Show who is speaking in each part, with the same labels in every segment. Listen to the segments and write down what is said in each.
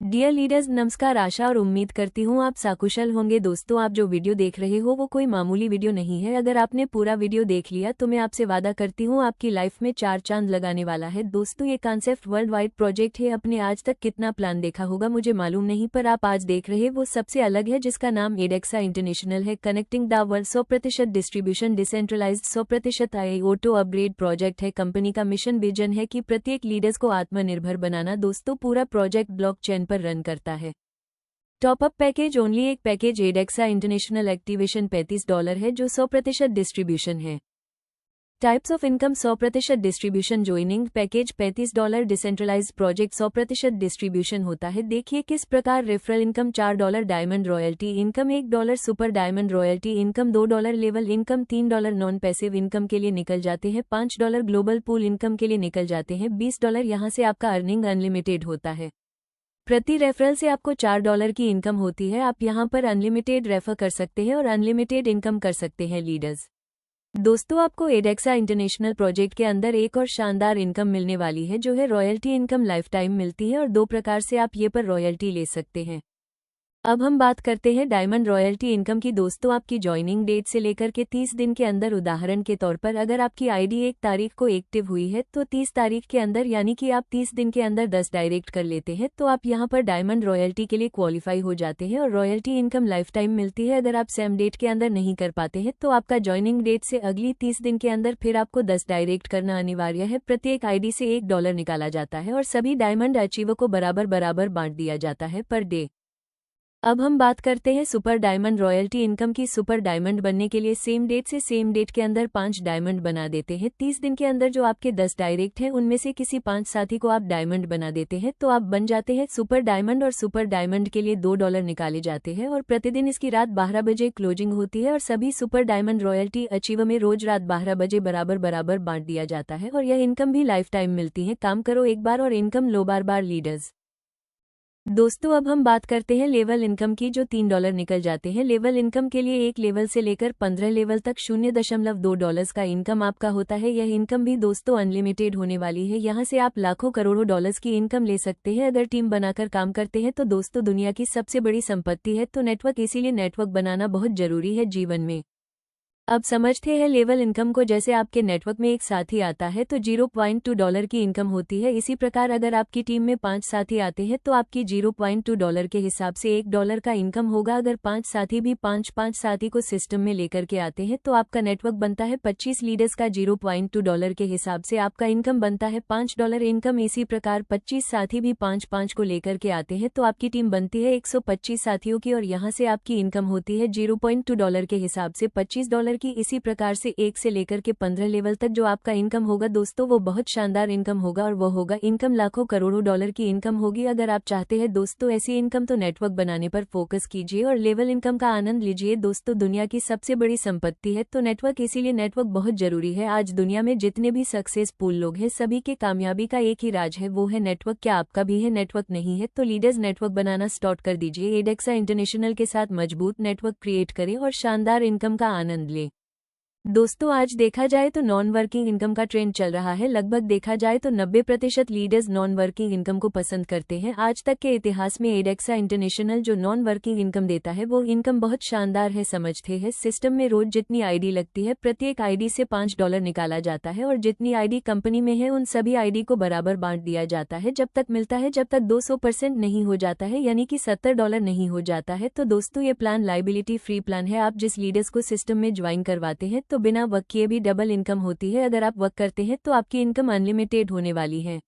Speaker 1: Dear leaders, नमस्कार। आशा और उम्मीद करती हूँ आप सकुशल होंगे। दोस्तों, आप जो वीडियो देख रहे हो वो कोई मामूली वीडियो नहीं है। अगर आपने पूरा वीडियो देख लिया तो मैं आपसे वादा करती हूँ आपकी लाइफ में 4 चांद लगाने वाला है। दोस्तों, ये कॉन्सेप्ट वर्ल्ड वाइड प्रोजेक्ट है। अपने आज तक कितना प्लान देखा होगा मुझे मालूम नहीं, पर आप आज देख रहे वो सबसे अलग है, जिसका नाम एडेक्सा इंटरनेशनल है। Connecting the world 100% distribution decentralised 100% auto upgrade project है। कंपनी का मिशन विजन है कि प्रत्येक लीडर्स को आत्मनिर्भर बनाना। दोस्तों, पूरा प्रोजेक्ट ब्लॉकचेन पर रन करता है। टॉप अप पैकेज ओनली एक पैकेज एडेक्सा इंटरनेशनल एक्टिवेशन $35 है, जो 100% डिस्ट्रीब्यूशन है। Types of income 100% distribution. Joining package $35 decentralised project 100% distribution होता है। देखिए किस प्रकार। Referral income $4 diamond royalty income $1 super diamond royalty income $2 level income $3 non passive income के लिए निकल जाते हैं। $5 ग्लोबल पूल इनकम के लिए निकल जाते हैं। $20 यहाँ से आपका अर्निंग अनलिमिटेड होता है। प्रति रेफरल से आपको $4 की इनकम होती है। आप यहाँ पर अनलिमिटेड रेफर कर सकते हैं और अनलिमिटेड इनकम कर सकते हैं लीडर्स। दोस्तों, आपको एडेक्सा इंटरनेशनल प्रोजेक्ट के अंदर एक और शानदार इनकम मिलने वाली है, जो है रॉयल्टी इनकम। लाइफ टाइम मिलती है और 2 प्रकार से आप ये पर रॉयल्टी ले सकते हैं। अब हम बात करते हैं डायमंड रॉयल्टी इनकम की। दोस्तों, आपकी ज्वाइनिंग डेट से लेकर के 30 दिन के अंदर, उदाहरण के तौर पर अगर आपकी आईडी 1 तारीख को एक्टिव हुई है तो 30 तारीख के अंदर, यानी कि आप 30 दिन के अंदर 10 डायरेक्ट कर लेते हैं, तो आप यहां पर डायमंड रॉयल्टी के लिए क्वालिफाई हो जाते हैं और रॉयल्टी इनकम लाइफ टाइम मिलती है। अगर आप सेम डेट के अंदर नहीं कर पाते हैं तो आपका ज्वाइनिंग डेट से अगली 30 दिन के अंदर फिर आपको 10 डायरेक्ट करना अनिवार्य है। प्रत्येक आईडी से $1 निकाला जाता है और सभी डायमंड अचीवर को बराबर बराबर बांट दिया जाता है पर डे। अब हम बात करते हैं सुपर डायमंड रॉयल्टी इनकम की। सुपर डायमंड बनने के लिए सेम डेट से सेम डेट के अंदर 5 डायमंड बना देते हैं। 30 दिन के अंदर जो आपके 10 डायरेक्ट हैं उनमें से किसी 5 साथी को आप डायमंड बना देते हैं तो आप बन जाते हैं सुपर डायमंड। और सुपर डायमंड के लिए $2 निकाले जाते हैं और प्रतिदिन इसकी रात 12 बजे क्लोजिंग होती है और सभी सुपर डायमंड रॉयल्टी अचीवर में रोज रात 12 बजे बराबर बराबर बांट दिया जाता है और यह इनकम भी लाइफ टाइम मिलती है। काम करो एक बार और इनकम लो बार बार लीडर्स। दोस्तों, अब हम बात करते हैं लेवल इनकम की, जो $3 निकल जाते हैं। लेवल इनकम के लिए 1 लेवल से लेकर 15 लेवल तक $0.2 का इनकम आपका होता है। यह इनकम भी दोस्तों अनलिमिटेड होने वाली है। यहाँ से आप लाखों करोड़ों डॉलर्स की इनकम ले सकते हैं। अगर टीम बनाकर काम करते हैं तो दोस्तों दुनिया की सबसे बड़ी संपत्ति है तो नेटवर्क, इसीलिए नेटवर्क बनाना बहुत जरूरी है जीवन में। अब समझते हैं लेवल इनकम को। जैसे आपके नेटवर्क में एक साथी आता है तो $0.2 की इनकम होती है। इसी प्रकार अगर आपकी टीम में 5 साथी आते हैं तो आपकी $0.2 के हिसाब से $1 का इनकम होगा। अगर 5 साथी भी 5-5 साथी को सिस्टम में लेकर के आते हैं तो आपका नेटवर्क बनता है 25 लीडर्स का। $0.2 के हिसाब से आपका इनकम बनता है $5 इनकम। इसी प्रकार 25 साथी भी 5-5 को लेकर के आते हैं तो आपकी टीम बनती है 125 साथियों की और यहाँ से आपकी इनकम होती है $0.2 के हिसाब से $25 की। इसी प्रकार से 1 से लेकर के 15 लेवल तक जो आपका इनकम होगा दोस्तों, वो बहुत शानदार इनकम होगा और वो होगा इनकम लाखों करोड़ों डॉलर की इनकम होगी। अगर आप चाहते हैं दोस्तों ऐसी इनकम तो नेटवर्क बनाने पर फोकस कीजिए और लेवल इनकम का आनंद लीजिए। दोस्तों, दुनिया की सबसे बड़ी संपत्ति है तो नेटवर्क, इसीलिए नेटवर्क बहुत जरूरी है। आज दुनिया में जितने भी सक्सेसफुल लोग हैं सभी के कामयाबी का एक ही राज है, वो है नेटवर्क। क्या आपका भी है? नेटवर्क नहीं है तो लीडर्स नेटवर्क बनाना स्टार्ट कर दीजिए। एडेक्सा इंटरनेशनल के साथ मजबूत नेटवर्क क्रिएट करें और शानदार इनकम का आनंद लें। दोस्तों, आज देखा जाए तो नॉन वर्किंग इनकम का ट्रेंड चल रहा है। लगभग देखा जाए तो 90% लीडर्स नॉन वर्किंग इनकम को पसंद करते हैं। आज तक के इतिहास में एडेक्सा इंटरनेशनल जो नॉन वर्किंग इनकम देता है वो इनकम बहुत शानदार है। समझते हैं, सिस्टम में रोज जितनी आईडी लगती है प्रत्येक आईडी से $5 निकाला जाता है और जितनी आईडी कंपनी में है उन सभी आईडी को बराबर बांट दिया जाता है। जब तक मिलता है, जब तक 200% नहीं हो जाता है, यानी कि $70 नहीं हो जाता है। तो दोस्तों, ये प्लान लाइबिलिटी फ्री प्लान है। आप जिस लीडर्स को सिस्टम में ज्वाइन करवाते हैं तो बिना वर्क किए भी डबल इनकम होती है। अगर आप वर्क करते हैं तो आपकी इनकम अनलिमिटेड होने वाली है।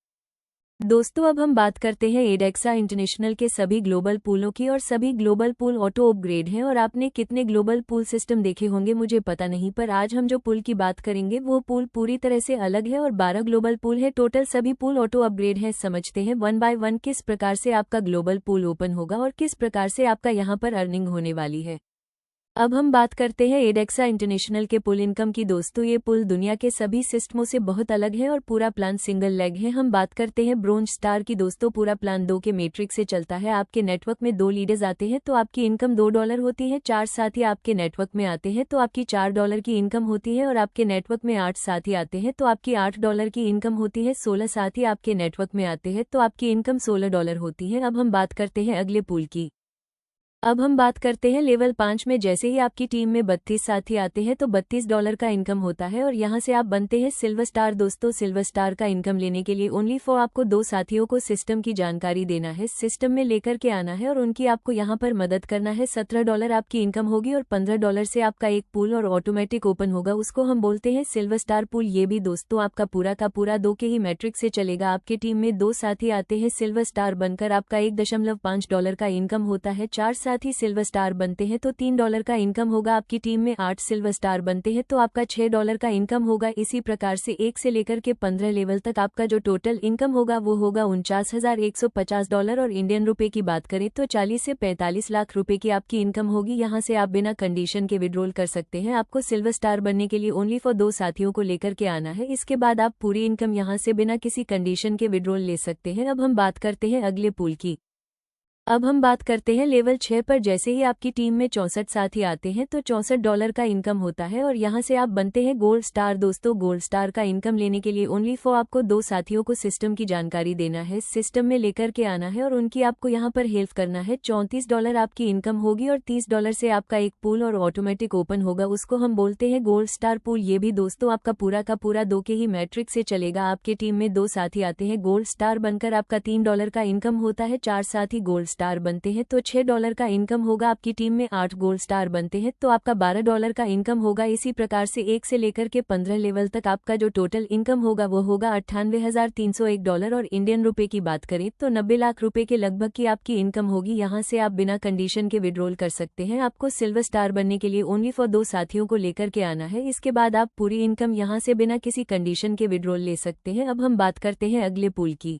Speaker 1: दोस्तों, अब हम बात करते हैं एडेक्सा इंटरनेशनल के सभी ग्लोबल पूलों की। और सभी ग्लोबल पूल ऑटो अपग्रेड हैं और आपने कितने ग्लोबल पूल सिस्टम देखे होंगे मुझे पता नहीं, पर आज हम जो पूल की बात करेंगे वो पूल पूरी तरह से अलग है और 12 ग्लोबल पूल है। टोटल सभी पूल ऑटो अपग्रेड हैं। समझते हैं 1 बाय 1 किस प्रकार से आपका ग्लोबल पूल ओपन होगा और किस प्रकार से आपका यहाँ पर अर्निंग होने वाली है। अब हम बात करते हैं एडेक्सा इंटरनेशनल के पुल इनकम की। दोस्तों ये पुल दुनिया के सभी सिस्टमों से बहुत अलग है और पूरा प्लान सिंगल लेग है। हम बात करते हैं ब्रोंज स्टार की। दोस्तों पूरा प्लान 2 के मैट्रिक्स से चलता है। आपके नेटवर्क में 2 लीडर्स आते हैं तो आपकी इनकम $2 होती है। 4 साथी आपके नेटवर्क में आते हैं तो आपकी $4 की इनकम होती है और आपके नेटवर्क में 8 साथी आते हैं तो आपकी $8 की इनकम होती है। 16 साथी आपके नेटवर्क में आते हैं तो आपकी इनकम $16 होती है। अब हम बात करते हैं अगले पुल की। अब हम बात करते हैं लेवल 5 में। जैसे ही आपकी टीम में 32 साथी आते हैं तो $32 का इनकम होता है और यहाँ से आप बनते हैं सिल्वर स्टार। दोस्तों सिल्वर स्टार का इनकम लेने के लिए ओनली फॉर आपको 2 साथियों को सिस्टम की जानकारी देना है, सिस्टम में लेकर के आना है और उनकी आपको यहाँ पर मदद करना है। $17 आपकी इनकम होगी और $15 से आपका एक पूल और ऑटोमेटिक ओपन होगा, उसको हम बोलते हैं सिल्वर स्टार पूल। ये भी दोस्तों आपका पूरा का पूरा 2 के ही मैट्रिक से चलेगा। आपके टीम में 2 साथी आते हैं सिल्वर स्टार बनकर, आपका $1.5 का इनकम होता है। 4 साथी सिल्वर स्टार बनते हैं तो $3 का इनकम होगा। आपकी टीम में 8 सिल्वर स्टार बनते हैं तो आपका $6 का इनकम होगा। इसी प्रकार से 1 से लेकर के 15 लेवल तक आपका जो टोटल इनकम होगा वो होगा $49,150 और इंडियन रुपए की बात करें तो 40 से 45 लाख रुपए की आपकी इनकम होगी। यहाँ से आप बिना कंडीशन के विड्रॉल कर सकते हैं। आपको सिल्वर स्टार बनने के लिए ओनली फॉर 2 साथियों को लेकर के आना है। इसके बाद आप पूरी इनकम यहाँ से बिना किसी कंडीशन के विड्रॉल ले सकते हैं। अब हम बात करते हैं अगले पूल की। अब हम बात करते हैं लेवल 6 पर। जैसे ही आपकी टीम में 64 साथी आते हैं तो $64 का इनकम होता है और यहाँ से आप बनते हैं गोल्ड स्टार। दोस्तों गोल्ड स्टार का इनकम लेने के लिए ओनली फॉर आपको 2 साथियों को सिस्टम की जानकारी देना है, सिस्टम में लेकर के आना है और उनकी आपको यहाँ पर हेल्प करना है। $34 आपकी इनकम होगी और $30 से आपका एक पूल और ऑटोमेटिक ओपन होगा, उसको हम बोलते हैं गोल्ड स्टार पूल। ये भी दोस्तों आपका पूरा का पूरा 2 के ही मैट्रिक से चलेगा। आपके टीम में 2 साथी आते हैं गोल्ड स्टार बनकर, आपका $3 का इनकम होता है। 4 साथी गोल्ड स्टार बनते हैं तो $6 का इनकम होगा। आपकी टीम में 8 गोल्ड स्टार बनते हैं तो आपका $12 का इनकम होगा। इसी प्रकार से 1 से लेकर के 15 लेवल तक आपका जो टोटल इनकम होगा वो होगा $98,301 और इंडियन रुपए की बात करें तो 90 लाख रुपए के लगभग की आपकी इनकम होगी। यहाँ से आप बिना कंडीशन के विड्रॉल कर सकते हैं। आपको सिल्वर स्टार बनने के लिए ओनली फॉर 2 साथियों को लेकर के आना है। इसके बाद आप पूरी इनकम यहाँ से बिना किसी कंडीशन के विड्रॉल ले सकते हैं। अब हम बात करते हैं अगले पूल की।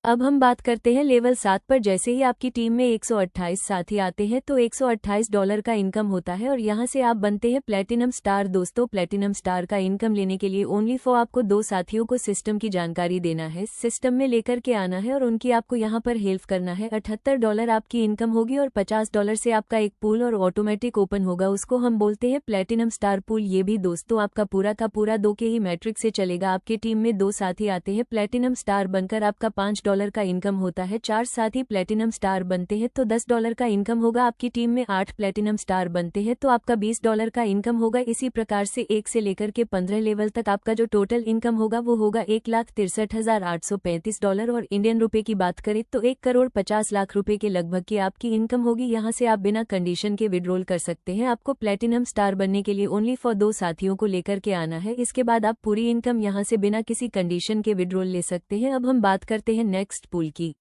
Speaker 1: अब हम बात करते हैं लेवल 7 पर। जैसे ही आपकी टीम में 128 साथी आते हैं तो $128 का इनकम होता है और यहाँ से आप बनते हैं प्लेटिनम स्टार। दोस्तों प्लेटिनम स्टार का इनकम लेने के लिए ओनली फॉर आपको 2 साथियों को सिस्टम की जानकारी देना है, सिस्टम में लेकर के आना है और उनकी आपको यहाँ पर हेल्प करना है। $78 आपकी इनकम होगी और $50 से आपका एक पूल और ऑटोमेटिक ओपन होगा, उसको हम बोलते हैं प्लेटिनम स्टार पूल। ये भी दोस्तों आपका पूरा का पूरा 2 के ही मैट्रिक से चलेगा। आपके टीम में 2 साथी आते हैं प्लेटिनम स्टार बनकर, आपका $5 का इनकम होता है। 4 साथी प्लेटिनम स्टार बनते हैं तो $10 का इनकम होगा। आपकी टीम में 8 प्लेटिनम स्टार बनते हैं तो आपका $20 का इनकम होगा। इसी प्रकार से 1 से लेकर के 15 लेवल तक आपका जो टोटल इनकम होगा वो होगा $1,63,835 और इंडियन रुपए की बात करें तो 1,50,00,000 रुपए के लगभग की आपकी इनकम होगी। यहाँ से आप बिना कंडीशन के विड्रॉल कर सकते हैं। आपको प्लेटिनम स्टार बनने के लिए ओनली फॉर 2 साथियों को लेकर के आना है। इसके बाद आप पूरी इनकम यहाँ से बिना किसी कंडीशन के विड्रॉल ले सकते हैं। अब हम बात करते हैं नेक्स्ट पूल की।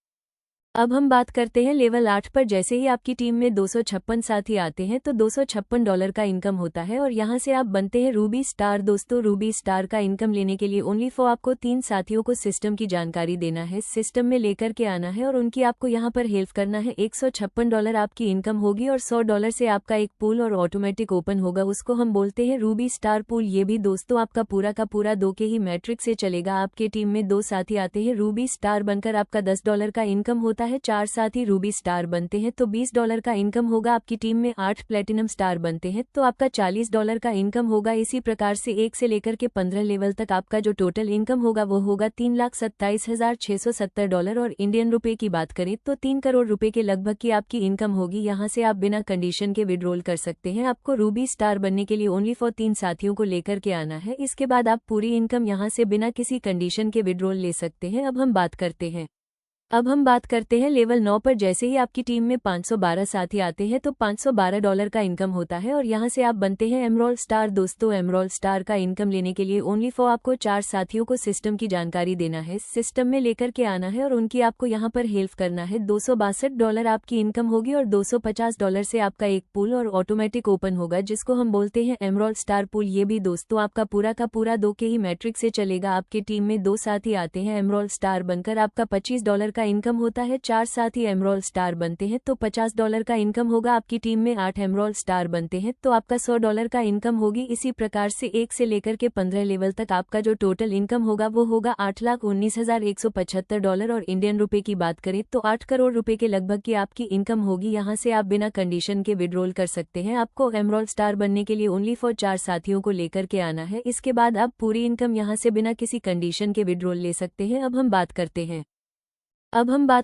Speaker 1: अब हम बात करते हैं लेवल 8 पर। जैसे ही आपकी टीम में 256 साथी आते हैं तो $256 का इनकम होता है और यहाँ से आप बनते हैं रूबी स्टार। दोस्तों रूबी स्टार का इनकम लेने के लिए ओनली फॉर आपको 3 साथियों को सिस्टम की जानकारी देना है, सिस्टम में लेकर के आना है और उनकी आपको यहाँ पर हेल्प करना है। $156 आपकी इनकम होगी और $100 से आपका एक पूल और ऑटोमेटिक ओपन होगा, उसको हम बोलते हैं रूबी स्टार पूल। ये भी दोस्तों आपका पूरा का पूरा 2 के ही मैट्रिक से चलेगा। आपके टीम में 2 साथी आते हैं रूबी स्टार बनकर, आपका $10 का इनकम होता है। 4 साथी रूबी स्टार बनते हैं तो $20 का इनकम होगा। आपकी टीम में 8 प्लेटिनम स्टार बनते हैं तो आपका $40 का इनकम होगा। इसी प्रकार से 1 से लेकर के 15 लेवल तक आपका जो टोटल इनकम होगा वो होगा $3,27,670 और इंडियन रुपए की बात करें तो 3 करोड़ रुपए के लगभग की आपकी इनकम होगी। यहाँ से आप बिना कंडीशन के विड्रॉल कर सकते हैं। आपको रूबी स्टार बनने के लिए ओनली फॉर 3 साथियों को लेकर के आना है। इसके बाद आप पूरी इनकम यहाँ से बिना किसी कंडीशन के विड्रॉल ले सकते हैं। अब हम बात करते हैं लेवल 9 पर। जैसे ही आपकी टीम में 512 साथी आते हैं तो $512 का इनकम होता है और यहाँ से आप बनते हैं एमरोल्ड स्टार। दोस्तों एमरोल्ड स्टार का इनकम लेने के लिए ओनली फॉर आपको 4 साथियों को सिस्टम की जानकारी देना है, सिस्टम में लेकर के आना है और उनकी आपको यहाँ पर हेल्प करना है। $262 आपकी इनकम होगी और $250 से आपका एक पूल और ऑटोमेटिक ओपन होगा, जिसको हम बोलते हैं एमरोल्ड स्टार पूल। ये भी दोस्तों आपका पूरा का पूरा 2 के ही मैट्रिक से चलेगा। आपके टीम में 2 साथी आते हैं एमरोल्ड स्टार बनकर, आपका $25 का इनकम होता है, 4 साथी एमरोल स्टार बनते हैं तो $50 का इनकम होगा, आपकी टीम में 8 एमरोल स्टार बनते हैं तो आपका $100 का इनकम होगी। इसी प्रकार से 1 से लेकर के 15 लेवल तक आपका जो टोटल इनकम होगा वो होगा $8,19,175 और इंडियन रुपए की बात करें तो 8 करोड़ रुपए के लगभग की आपकी इनकम होगी। यहाँ से आप बिना कंडीशन के विड्रॉल कर सकते हैं। आपको एमरोल स्टार बनने के लिए ओनली फॉर 4 साथियों को लेकर के आना है, इसके बाद आप पूरी इनकम यहाँ से बिना किसी कंडीशन के विड्रॉल ले सकते हैं। अब हम बात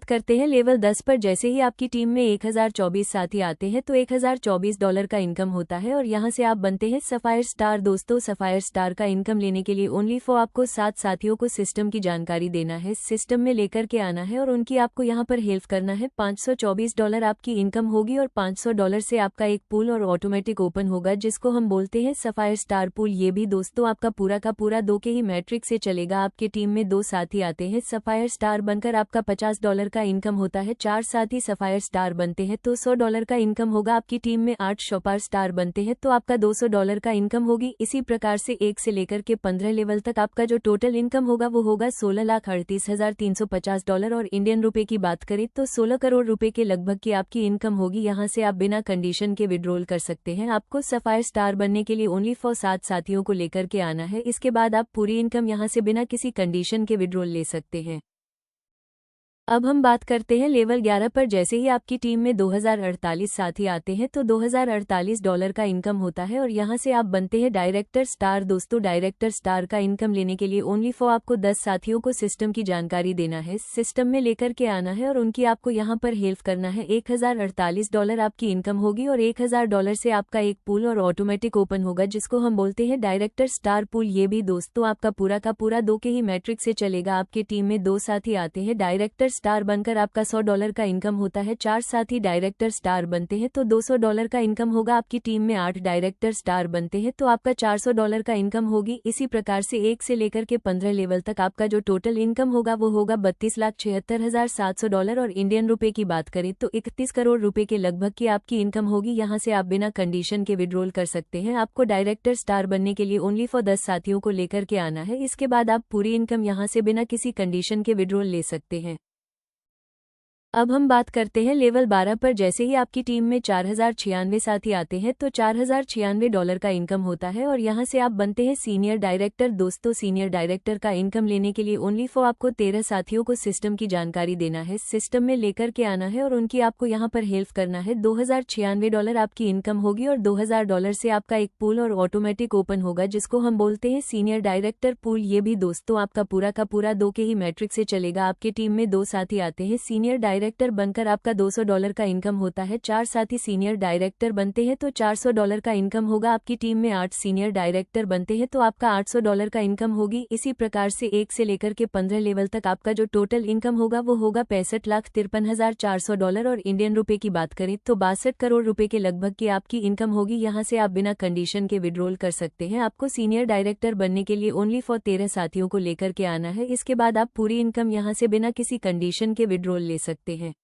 Speaker 1: करते हैं लेवल 10 पर। जैसे ही आपकी टीम में 1024 साथी आते हैं तो $1024 का इनकम होता है और यहाँ से आप बनते हैं सफायर स्टार। दोस्तों, सफायर स्टार का इनकम लेने के लिए ओनली फॉर आपको 7 साथियों को सिस्टम की जानकारी देना है, सिस्टम में लेकर के आना है और उनकी आपको यहाँ पर हेल्प करना है। $524 आपकी इनकम होगी और $500 से आपका एक पूल और ऑटोमेटिक ओपन होगा जिसको हम बोलते हैं सफायर स्टार पूल। ये भी दोस्तों आपका पूरा का पूरा 2 के ही मैट्रिक से चलेगा। आपके टीम में 2 साथी आते हैं सफायर स्टार बनकर, आपका $50 का इनकम होता है। 4 साथी सफायर स्टार बनते हैं तो $100 का इनकम होगा। आपकी टीम में 8 शॉपर स्टार बनते हैं तो आपका $200 का इनकम होगी। इसी प्रकार से 1 से लेकर के 15 लेवल तक आपका जो टोटल इनकम होगा वो होगा $16,38,350 और इंडियन रुपए की बात करें तो 16 करोड़ रुपए के लगभग की आपकी इनकम होगी। यहाँ से आप बिना कंडीशन के विड्रॉल कर सकते हैं। आपको सफायर स्टार बनने के लिए ओनली फॉर 7 साथियों को लेकर के आना है, इसके बाद आप पूरी इनकम यहाँ से बिना किसी कंडीशन के विड्रॉल ले सकते हैं। अब हम बात करते हैं लेवल 11 पर। जैसे ही आपकी टीम में 2048 साथी आते हैं तो $2048 का इनकम होता है और यहाँ से आप बनते हैं डायरेक्टर स्टार। दोस्तों, डायरेक्टर स्टार का इनकम लेने के लिए ओनली फॉर आपको 10 साथियों को सिस्टम की जानकारी देना है, सिस्टम में लेकर के आना है और उनकी आपको यहाँ पर हेल्प करना है। $1048 आपकी इनकम होगी और $1000 से आपका एक पूल और ऑटोमेटिक ओपन होगा जिसको हम बोलते हैं डायरेक्टर स्टार पूल। ये भी दोस्तों आपका पूरा का पूरा 2 के ही मैट्रिक से चलेगा। आपके टीम में 2 साथी आते हैं डायरेक्टर स्टार बनकर, आपका $100 का इनकम होता है। 4 साथी डायरेक्टर स्टार बनते हैं तो $200 का इनकम होगा। आपकी टीम में 8 डायरेक्टर स्टार बनते हैं तो आपका $400 का इनकम होगी। इसी प्रकार से 1 से लेकर के 15 लेवल तक आपका जो टोटल इनकम होगा वो होगा $32,76,700 और इंडियन रुपए की बात करें तो 31 करोड़ रुपए के लगभग की आपकी इनकम होगी। यहाँ से आप बिना कंडीशन के विड्रॉल कर सकते हैं। आपको डायरेक्टर स्टार बनने के लिए ओनली फॉर 10 साथियों को लेकर के आना है, इसके बाद आप पूरी इनकम यहाँ से बिना किसी कंडीशन के विड्रॉल ले सकते हैं। अब हम बात करते हैं लेवल 12 पर। जैसे ही आपकी टीम में 4096 साथी आते हैं तो $4096 का इनकम होता है और यहाँ से आप बनते हैं सीनियर डायरेक्टर। दोस्तों, सीनियर डायरेक्टर का इनकम लेने के लिए ओनली फॉर आपको 13 साथियों को सिस्टम की जानकारी देना है, सिस्टम में लेकर के आना है और उनकी आपको यहाँ पर हेल्प करना है। $2096 आपकी इनकम होगी और $2000 से आपका एक पूल और ऑटोमेटिक ओपन होगा जिसको हम बोलते हैं सीनियर डायरेक्टर पूल। ये भी दोस्तों आपका पूरा का पूरा 2 के ही मैट्रिक से चलेगा। आपके टीम में 2 साथी आते हैं सीनियर डायरेक्टर बनकर, आपका $200 का इनकम होता है। 4 साथी सीनियर डायरेक्टर बनते हैं तो $400 का इनकम होगा। आपकी टीम में 8 सीनियर डायरेक्टर बनते हैं तो आपका $800 का इनकम होगी। इसी प्रकार से 1 से लेकर के 15 लेवल तक आपका जो टोटल इनकम होगा वो होगा $65,53,400 और इंडियन रुपए की बात करें तो 62 करोड़ रुपए के लगभग की आपकी इनकम होगी। यहाँ से आप बिना कंडीशन के विड्रॉल कर सकते हैं। आपको सीनियर डायरेक्टर बनने के लिए ओनली फॉर 13 साथियों को लेकर के आना है, इसके बाद आप पूरी इनकम यहाँ से बिना किसी कंडीशन के विड्रॉल ले सकते हैं।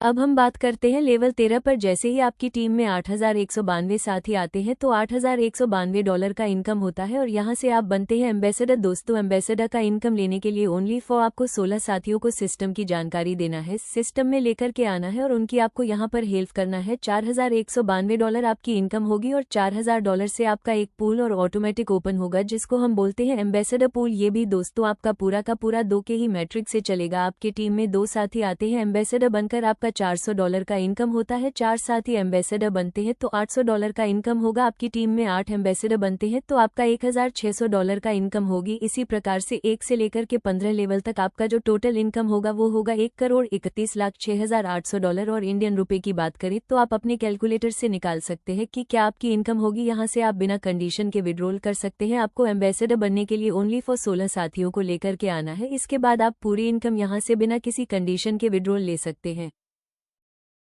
Speaker 1: अब हम बात करते हैं लेवल 13 पर। जैसे ही आपकी टीम में 8192 साथी आते हैं तो $8192 का इनकम होता है और यहाँ से आप बनते हैं एम्बेसडर। दोस्तों, एम्बेसडर का इनकम लेने के लिए ओनली फॉर आपको 16 साथियों को सिस्टम की जानकारी देना है, सिस्टम में लेकर के आना है और उनकी आपको यहाँ पर हेल्प करना है। $4192 आपकी इनकम होगी और $4000 से आपका एक पूल और ऑटोमेटिक ओपन होगा जिसको हम बोलते हैं एम्बेसडर पूल। ये भी दोस्तों आपका पूरा का पूरा 2 के ही मैट्रिक से चलेगा। आपकी टीम में 2 साथी आते हैं एम्बेसडर बनकर, आपका $400 का इनकम होता है। 4 साथी एम्बेसडर बनते हैं तो $800 का इनकम होगा। आपकी टीम में 8 एम्बेसडर बनते हैं तो आपका $1600 का इनकम होगी। इसी प्रकार से 1 से लेकर के 15 लेवल तक आपका जो टोटल इनकम होगा वो होगा $1,31,06,800 और इंडियन रुपए की बात करें तो आप अपने कैलकुलेटर से निकाल सकते हैं कि क्या आपकी इनकम होगी। यहाँ से आप बिना कंडीशन के विड्रॉल कर सकते हैं। आपको एम्बेसडर बनने के लिए ओनली फॉर 16 साथियों को लेकर के आना है, इसके बाद आप पूरी इनकम यहाँ से बिना किसी कंडीशन के विड्रॉल ले सकते हैं।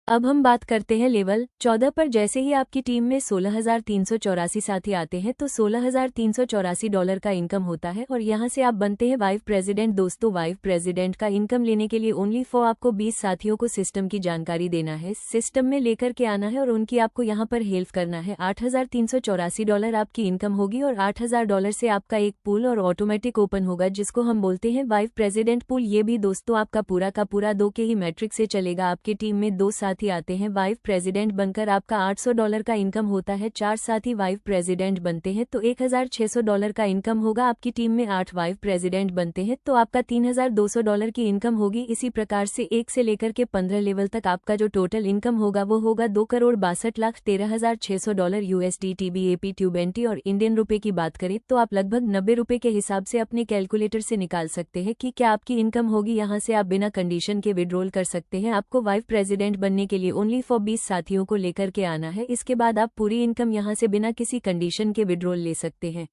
Speaker 1: अब हम बात करते हैं लेवल 14 पर। जैसे ही आपकी टीम में 16,384 साथी आते हैं तो $16,384 का इनकम होता है और यहाँ से आप बनते हैं वाइस प्रेसिडेंट। दोस्तों, वाइस प्रेसिडेंट का इनकम लेने के लिए ओनली फॉर आपको 20 साथियों को सिस्टम की जानकारी देना है, सिस्टम में लेकर के आना है और उनकी आपको यहाँ पर हेल्प करना है। $8,384 आपकी इनकम होगी और $8,000 से आपका एक पूल और ऑटोमेटिक ओपन होगा जिसको हम बोलते हैं वाइस प्रेसिडेंट पूल। ये भी दोस्तों आपका पूरा का पूरा 2 के ही मैट्रिक से चलेगा। आपकी टीम में 2 साथी आते हैं वाइस प्रेसिडेंट बनकर, आपका $800 का इनकम होता है। 4 साथी वाइस प्रेसिडेंट बनते हैं तो $1,600 का इनकम होगा। आपकी टीम में 8 वाइस प्रेसिडेंट बनते हैं तो आपका $3,200 की इनकम होगी। इसी प्रकार से 1 से लेकर के 15 लेवल तक आपका जो टोटल इनकम होगा वो होगा $2,62,13,600 USD BAP ट्यूबेंटी। और इंडियन रुपए की बात करें तो आप लगभग 90 रुपए के हिसाब से अपने कैलकुलेटर से निकाल सकते हैं कि क्या आपकी इनकम होगी। यहाँ से आप बिना कंडीशन के विड्रॉल कर सकते हैं। आपको वाइस प्रेसिडेंट बनने के लिए ओनली फॉर 20 साथियों को लेकर के आना है। इसके बाद आप पूरी इनकम यहाँ से बिना किसी कंडीशन के विड्रॉल ले सकते हैं।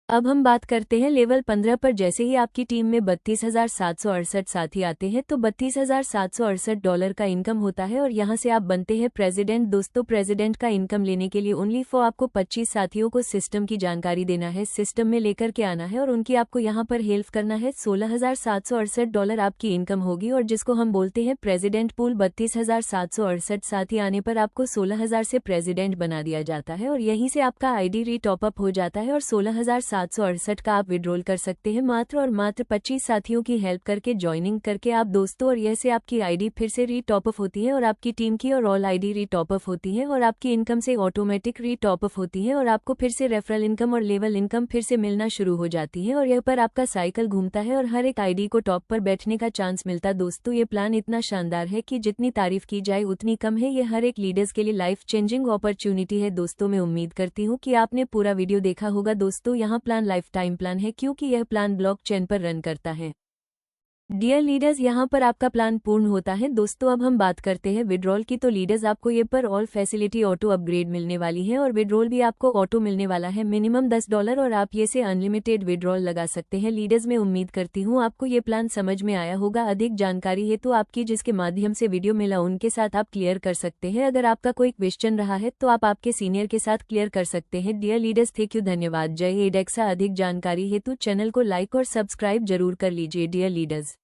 Speaker 1: अब हम बात करते हैं लेवल 15 पर। जैसे ही आपकी टीम में 32,768 साथी आते हैं तो $32,768 का इनकम होता है और यहाँ से आप बनते हैं प्रेसिडेंट। दोस्तों, प्रेसिडेंट का इनकम लेने के लिए ओनली फॉर आपको 25 साथियों को सिस्टम की जानकारी देना है, सिस्टम में लेकर के आना है और उनकी आपको यहाँ पर हेल्प करना है। $16,768 आपकी इनकम होगी और जिसको हम बोलते हैं प्रेसिडेंट पूल। 32,768 साथी आने पर आपको 16,000 से प्रेसिडेंट बना दिया जाता है और यहीं से आपका आईडी री टॉपअप हो जाता है और 16,768 का आप विड्रॉल कर सकते हैं मात्र और मात्र 25 साथियों की हेल्प करके, ज्वाइनिंग करके आप दोस्तों। और यह से आपकी आईडी फिर से री टॉपअप होती है और आपकी टीम की और ऑल आईडी री टॉपअप होती है और आपकी इनकम से ऑटोमेटिक री टॉपअप होती है और आपको फिर से रेफरल इनकम और लेवल इनकम फिर से मिलना शुरू हो जाती है और यह पर आपका साइकिल घूमता है और हर एक आईडी को टॉप पर बैठने का चांस मिलता है। दोस्तों, ये प्लान इतना शानदार है कि जितनी तारीफ की जाए उतनी कम है। ये हर एक लीडर्स के लिए लाइफ चेंजिंग अपॉर्चुनिटी है। दोस्तों, मैं उम्मीद करती हूँ कि आपने पूरा वीडियो देखा होगा। दोस्तों, यहाँ प्लान लाइफ टाइम प्लान है क्योंकि यह प्लान ब्लॉकचेन पर रन करता है। डियर लीडर्स, यहाँ पर आपका प्लान पूर्ण होता है। दोस्तों, अब हम बात करते हैं विड्रॉल की। तो लीडर्स, आपको ये पर ऑल फैसिलिटी ऑटो अपग्रेड मिलने वाली है और विड्रॉल भी आपको ऑटो मिलने वाला है, मिनिमम $10 और आप ये से अनलिमिटेड विड्रॉल लगा सकते हैं। लीडर्स, मैं उम्मीद करती हूँ आपको ये प्लान समझ में आया होगा। अधिक जानकारी है तो आपकी जिसके माध्यम से वीडियो मिला उनके साथ आप क्लियर कर सकते हैं। अगर आपका कोई क्वेश्चन रहा है तो आप आपके सीनियर के साथ क्लियर कर सकते हैं। डियर लीडर्स, थैंक यू, धन्यवाद। जय एडेक्सा। अधिक जानकारी हेतु चैनल को लाइक और सब्सक्राइब जरूर कर लीजिए। Dear leaders.